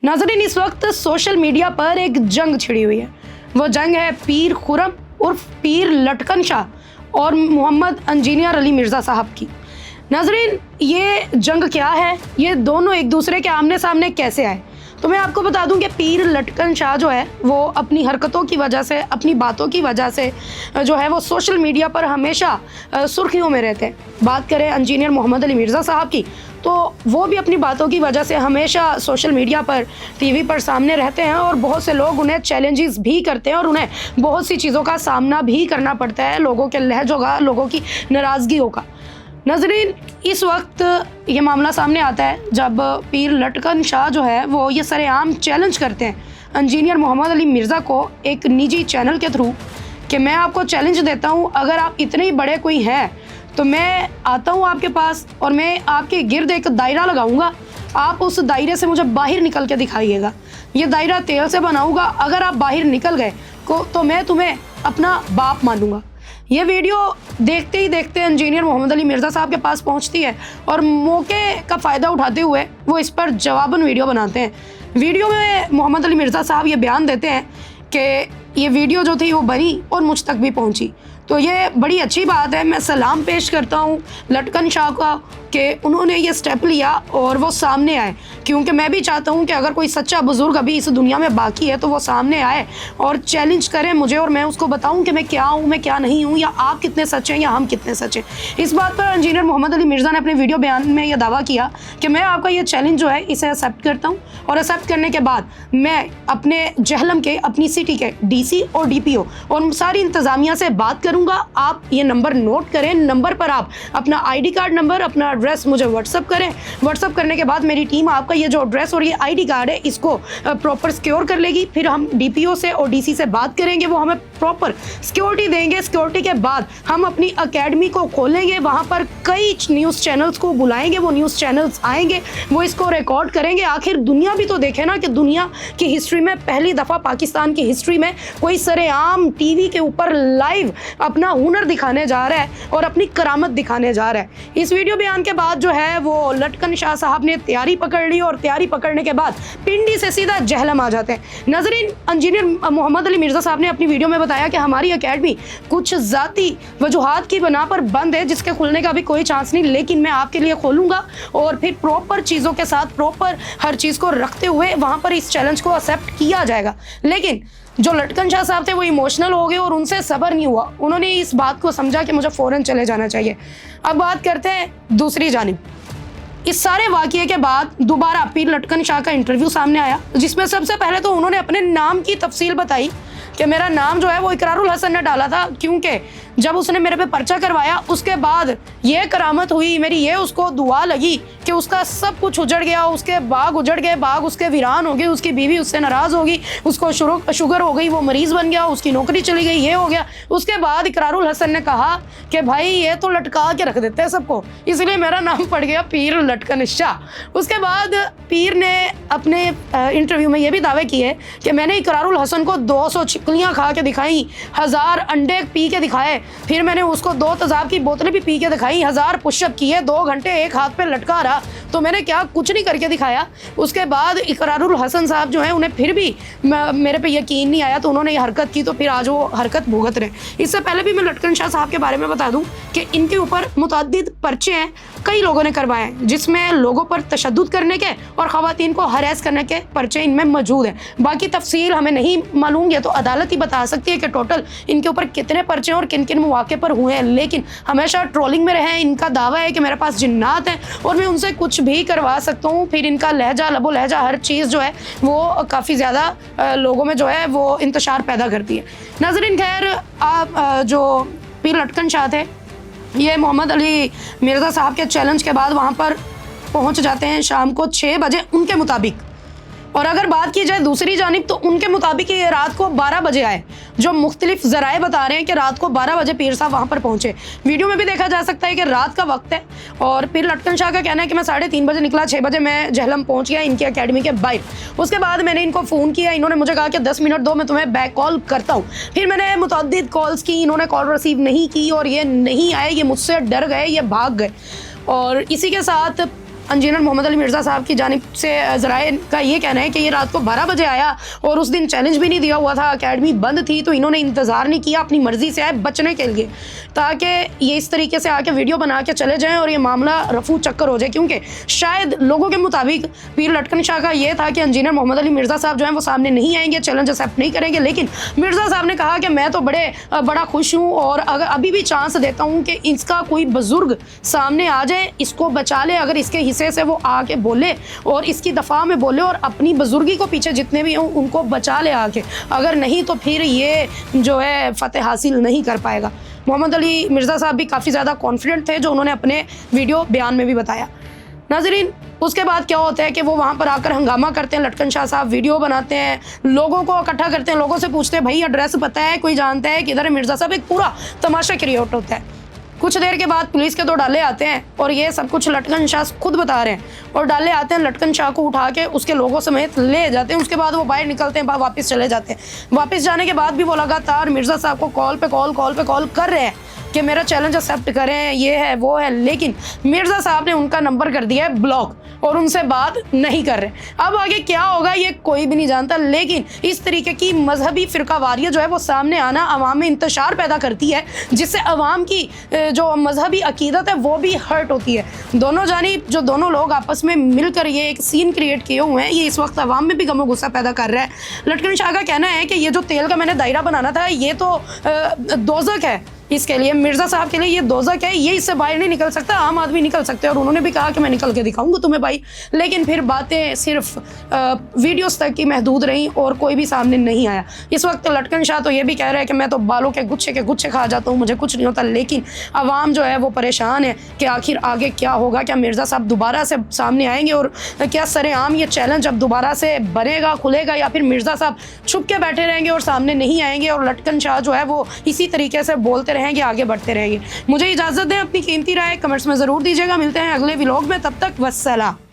नाज़रीन, इस वक्त सोशल मीडिया पर एक जंग छिड़ी हुई है। वो जंग है पीर खुर्रम उर्फ पीर लटकन शाह और मोहम्मद इंजीनियर अली मिर्ज़ा साहब की। नाज़रीन, ये जंग क्या है, ये दोनों एक दूसरे के आमने सामने कैसे आए, तो मैं आपको बता दूं कि पीर लटकन शाह जो है वो अपनी हरकतों की वजह से, अपनी बातों की वजह से जो है वो सोशल मीडिया पर हमेशा सुर्खियों में रहते हैं। बात करें इंजीनियर मोहम्मद अली मिर्ज़ा साहब की, तो वो भी अपनी बातों की वजह से हमेशा सोशल मीडिया पर, टीवी पर सामने रहते हैं और बहुत से लोग उन्हें चैलेंजेस भी करते हैं और उन्हें बहुत सी चीज़ों का सामना भी करना पड़ता है, लोगों के लहजों का, लोगों की नाराज़गियों का। नाज़रीन, इस वक्त ये मामला सामने आता है जब पीर लटकन शाह जो है वो ये सरेआम चैलेंज करते हैं इंजीनियर मोहम्मद अली मिर्ज़ा को एक निजी चैनल के थ्रू कि मैं आपको चैलेंज देता हूँ, अगर आप इतने ही बड़े कोई हैं तो मैं आता हूँ आपके पास और मैं आपके गिर्द एक दायरा लगाऊंगा, आप उस दायरे से मुझे बाहर निकल के दिखाइएगा। ये दायरा तेल से बनाऊंगा, अगर आप बाहर निकल गए तो मैं तुम्हें अपना बाप मानूंगा। ये वीडियो देखते ही देखते इंजीनियर मोहम्मद अली मिर्ज़ा साहब के पास पहुंचती है और मौके का फ़ायदा उठाते हुए वो इस पर जवाबन वीडियो बनाते हैं। वीडियो में मोहम्मद अली मिर्ज़ा साहब ये बयान देते हैं कि ये वीडियो जो थी वो बनी और मुझ तक भी पहुंची, तो ये बड़ी अच्छी बात है। मैं सलाम पेश करता हूँ लटकन शाह का कि उन्होंने ये स्टेप लिया और वो सामने आए, क्योंकि मैं भी चाहता हूँ कि अगर कोई सच्चा बुज़ुर्ग अभी इस दुनिया में बाकी है तो वो सामने आए और चैलेंज करे मुझे और मैं उसको बताऊँ कि मैं क्या हूँ, मैं क्या नहीं हूँ, या आप कितने सच्चे हैं या हम कितने सच्चे हैं। इस बात पर इंजीनियर मोहम्मद अली मिर्ज़ा ने अपने वीडियो बयान में यह दावा किया कि मैं आपका ये चैलेंज जो है इसे एक्सेप्ट करता हूँ और एक्सेप्ट करने के बाद मैं अपने जहलम के, अपनी सिटी के डीसी और डीपीओ और सारी इंतज़ामिया से बात करूँगा। आप ये नंबर नोट करें, नंबर पर आप अपना आईडी कार्ड नंबर, अपना एड्रेस मुझे व्हाट्सअप करें। व्हाट्सअप करने के बाद मेरी टीम आपका ये जो एड्रेस और ये आईडी कार्ड है इसको प्रॉपर सिक्योर कर लेगी। फिर हम डीपीओ से और डीसी से बात करेंगे, वो हमें प्रॉपर सिक्योरिटी देंगे। सिक्योरिटी के बाद हम अपनी अकेडमी को खोलेंगे, वहाँ पर कई न्यूज़ चैनल्स को बुलाएंगे, वो न्यूज़ चैनल्स आएंगे, वो इसको रिकॉर्ड करेंगे। आखिर दुनिया भी तो देखे ना कि दुनिया की हिस्ट्री में पहली दफ़ा, पाकिस्तान की हिस्ट्री में कोई सरेआम टीवी के ऊपर लाइव अपना हुनर दिखाने जा रहा है और अपनी करामत दिखाने जा रहा है। इस वीडियो बयान के बाद जो है वो लटकन शाह साहब ने तैयारी पकड़ ली और तैयारी पकड़ने के बाद पिंडी से सीधा जहलम आ जाते हैं। नाज़रीन, इंजीनियर मोहम्मद अली मिर्ज़ा साहब ने अपनी वीडियो में बताया कि हमारी अकेडमी कुछ ज़ाती वजूहात की बना पर बंद है, जिसके खुलने का भी कोई चांस नहीं, लेकिन मैं आपके लिए खोलूँगा और फिर प्रॉपर चीज़ों के साथ, प्रॉपर हर चीज़ को रखते हुए वहाँ पर इस चैलेंज को एक्सेप्ट किया जाएगा। लेकिन जो लटकन शाह साहब थे वो इमोशनल हो गए और उनसे सब्र नहीं हुआ, उन्होंने इस बात को समझा कि मुझे फ़ौरन चले जाना चाहिए। अब बात करते हैं दूसरी जानिब। इस सारे वाक़ये के बाद दोबारा पीर लटकन शाह का इंटरव्यू सामने आया, जिसमें सबसे पहले तो उन्होंने अपने नाम की तफसील बताई कि मेरा नाम जो है वो इकरारुल हसन ने डाला था, क्योंकि जब उसने मेरे पे पर्चा करवाया उसके बाद ये करामत हुई मेरी, ये उसको दुआ लगी कि उसका सब कुछ उजड़ गया, उसके बाग उजड़ गए, बाग उसके वीरान हो गए, उसकी बीवी उससे नाराज़ होगी, उसको शुगर हो गई, वो मरीज़ बन गया, उसकी नौकरी चली गई, ये हो गया। उसके बाद इकरारुल हसन ने कहा कि भाई ये तो लटका के रख देते हैं सबको, इसलिए मेरा नाम पड़ गया पीर लटकन शाह। उसके बाद पीर ने अपने इंटरव्यू में ये भी दावे किए कि मैंने इकरारुल हसन को 200 छिकलियाँ खा के दिखाई, 1000 अंडे पी के दिखाए, फिर मैंने उसको 2 तेज़ाब की बोतलें भी पी के दिखाई, 1000 पुशअप किए, 2 घंटे एक हाथ पे लटका रहा, तो मैंने क्या कुछ नहीं करके दिखाया। उसके बाद इकरारुल हसन साहब जो है उन्हें फिर भी मेरे पे यकीन नहीं आया, तो उन्होंने ये हरकत की, तो फिर आज वो हरकत भुगत रहे। इससे पहले भी मैं लटकन शाह साहब के बारे में बता दूं कि इनके ऊपर मुतअद्दिद पर्चे हैं, कई लोगों ने करवाए हैं, जिसमें लोगों पर तशद्दुद करने के और ख़वातीन को हरास करने के पर्चे इनमें मौजूद हैं। बाकी तफसील हमें नहीं मालूम, है तो अदालत ही बता सकती है कि टोटल इनके ऊपर कितने पर्चे और किन किन मौके पर हुए हैं। लेकिन हमेशा ट्रोलिंग में रहे हैं, इनका दावा है कि मेरे पास जिन्नात हैं और मैं उनसे कुछ भी करवा सकता हूँ। फिर इनका लहजा, लबो लहजा, हर चीज़ जो है वो काफ़ी ज़्यादा लोगों में जो है वो इंतशार पैदा करती है। नाज़रीन, खैर आप जो पीर लटकन शाह थे ये मोहम्मद अली मिर्ज़ा साहब के चैलेंज के बाद वहाँ पर पहुँच जाते हैं शाम को 6 बजे उनके मुताबिक। और अगर बात की जाए दूसरी जानिब तो उनके मुताबिक ये रात को 12 बजे आए, जो मुख्तलिफ ज़राए बता रहे हैं कि रात को 12 बजे पीर साहब वहाँ पर पहुँचे। वीडियो में भी देखा जा सकता है कि रात का वक्त है और पीर लटकन शाह का कहना है कि मैं 3:30 बजे निकला, 6 बजे मैं जहलम पहुँच गया इनकी अकेडमी के बाहर। उसके बाद मैंने इनको फ़ोन किया, इन्होंने मुझे कहा कि 10 मिनट दो, मैं तुम्हें बैक कॉल करता हूँ। फिर मैंने मुतअद्दिद कॉल्स की, इन्होंने कॉल रिसीव नहीं की और ये नहीं आए, ये मुझसे डर गए, ये भाग गए। और इसी के साथ इंजीनियर मोहम्मद अली मिर्ज़ा साहब की जानिब से ज़राए का ये कहना है कि ये रात को 12 बजे आया और उस दिन चैलेंज भी नहीं दिया हुआ था, अकेडमी बंद थी, तो इन्होंने इंतज़ार नहीं किया, अपनी मर्ज़ी से आए बचने के लिए, ताकि ये इस तरीके से आके वीडियो बना के चले जाएं और ये मामला रफू चक्कर हो जाए। क्योंकि शायद लोगों के मुताबिक पीर लटकन शाह का ये था कि इंजीनियर मोहम्मद अली मिर्ज़ा साहब जो हैं वो सामने नहीं आएंगे, चैलेंज एक्सेप्ट नहीं करेंगे। लेकिन मिर्ज़ा साहब ने कहा कि मैं तो बड़ा खुश हूँ और अगर अभी भी चांस देता हूँ कि इसका कोई बुजुर्ग सामने आ जाए, इसको बचा ले, अगर इसके हिस्से से वो आके बोले और इसकी दफ़ा में बोले और अपनी बुजुर्गी को पीछे जितने भी हों उनको बचा ले आके, अगर नहीं तो फिर ये जो है फतेह हासिल नहीं कर पाएगा। मोहम्मद अली मिर्ज़ा साहब भी काफ़ी ज़्यादा कॉन्फिडेंट थे, जो उन्होंने अपने वीडियो बयान में भी बताया। नाज़रीन, उसके बाद क्या होता है कि वो वहाँ पर आकर हंगामा करते हैं, लटकन शाह साहब वीडियो बनाते हैं, लोगों को इकट्ठा करते हैं, लोगों से पूछते हैं भाई एड्रेस पता है, कोई जानता है किधर है मिर्ज़ा साहब। एक पूरा तमाशा क्रिएट होता है। कुछ देर के बाद पुलिस के 2 डाले आते हैं और ये सब कुछ लटकन शाह खुद बता रहे हैं, और डाले आते हैं, लटकन शाह को उठा के उसके लोगों समेत ले जाते हैं। उसके बाद वो बाहर निकलते हैं, वापस चले जाते हैं। वापस जाने के बाद भी वो लगातार मिर्ज़ा साहब को कॉल पे कॉल कर रहे हैं कि मेरा चैलेंज एक्सेप्ट करें, ये है वो है। लेकिन मिर्ज़ा साहब ने उनका नंबर कर दिया है ब्लॉक और उनसे बात नहीं कर रहे। अब आगे क्या होगा ये कोई भी नहीं जानता, लेकिन इस तरीके की मजहबी फ़िरकावारियत जो है वो सामने आना अवाम में इंतशार पैदा करती है, जिससे अवाम की जो मजहबी अकीदत है वो भी हर्ट होती है। दोनों जानिब जो दोनों लोग आपस में मिलकर ये एक सीन क्रिएट किए हुए हैं, ये इस वक्त अवाम में भी गम गुस्सा पैदा कर रहा है। लटकन शाह का कहना है कि ये जो तेल का मैंने दायरा बनाना था ये तो दोज़ख है, इसके लिए मिर्ज़ा साहब के लिए ये दोज़ख है, ये इससे बाहर नहीं निकल सकता, आम आदमी निकल सकते हैं। और उन्होंने भी कहा कि मैं निकल के दिखाऊंगा तुम्हें भाई। लेकिन फिर बातें सिर्फ वीडियोस तक की महदूद रहीं और कोई भी सामने नहीं आया। इस वक्त लटकन शाह तो ये भी कह रहे हैं कि मैं तो बालों के गुच्छे खा जाता हूँ, मुझे कुछ नहीं होता। लेकिन आवाम जो है वो परेशान है कि आखिर आगे क्या होगा, क्या मिर्ज़ा साहब दोबारा से सामने आएंगे और क्या सरेआम ये चैलेंज अब दोबारा से बनेगा, खुलेगा, या फिर मिर्ज़ा साहब छुप के बैठे रहेंगे और सामने नहीं आएंगे और लटकन शाह जो है वो इसी तरीके से बोलते रहेंगे, आगे बढ़ते रहेंगे। मुझे इजाज़त दें, अपनी कीमती राय कमेंट्स में ज़रूर दीजिएगा। मिलते हैं अगले व्लॉग में, तब तक वस्सलाम।